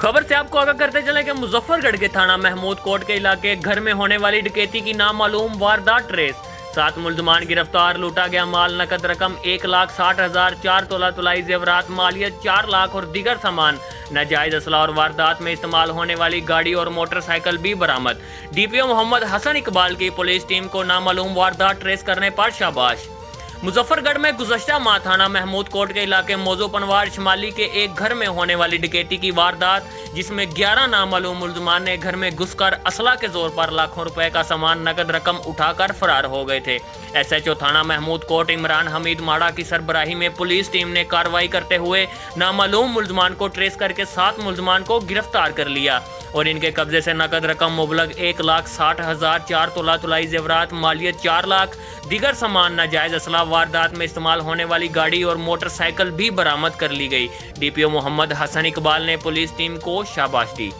खबर से आपको आगाह करते चले कि मुजफ्फरगढ़ के थाना महमूद कोट के इलाके घर में होने वाली डकैती की नामालूम वारदात ट्रेस। 7 मुल्जमान गिरफ्तार। लूटा गया माल नकद रकम 1,60,000, 4 तोला तुलाई जेवरात, मालियत 4 लाख और दीगर सामान, नाजायज असला और वारदात में इस्तेमाल होने वाली गाड़ी और मोटरसाइकिल भी बरामद। DPO मोहम्मद हसन इकबाल की पुलिस टीम को नामालूम वारदात ट्रेस करने पर शाबाश। मुजफ्फरगढ़ में गुज़श्ता माह थाना महमूद कोट के इलाके मौजू पनवार शमाली के एक घर में होने वाली डकैती की वारदात, जिसमें 11 नामालूम मुल्ज़मान ने घर में घुसकर असला के जोर पर लाखों रुपए का सामान नकद रकम उठाकर फरार हो गए थे। SHO थाना महमूद कोट इमरान हमीद माड़ा की सरबराही में पुलिस टीम ने कार्रवाई करते हुए नामालूम मुल्ज़मान को ट्रेस करके 7 मुल्ज़मान को गिरफ्तार कर लिया और इनके कब्जे से नकद रकम मुबलग 1,60,000, 4 तोला तुलाई जेवरात, मालियत 4 लाख, दीगर सामान, नाजायज असला, वारदात में इस्तेमाल होने वाली गाड़ी और मोटरसाइकिल भी बरामद कर ली गई। DPO मोहम्मद हसन इकबाल ने पुलिस टीम को शाबाश दी।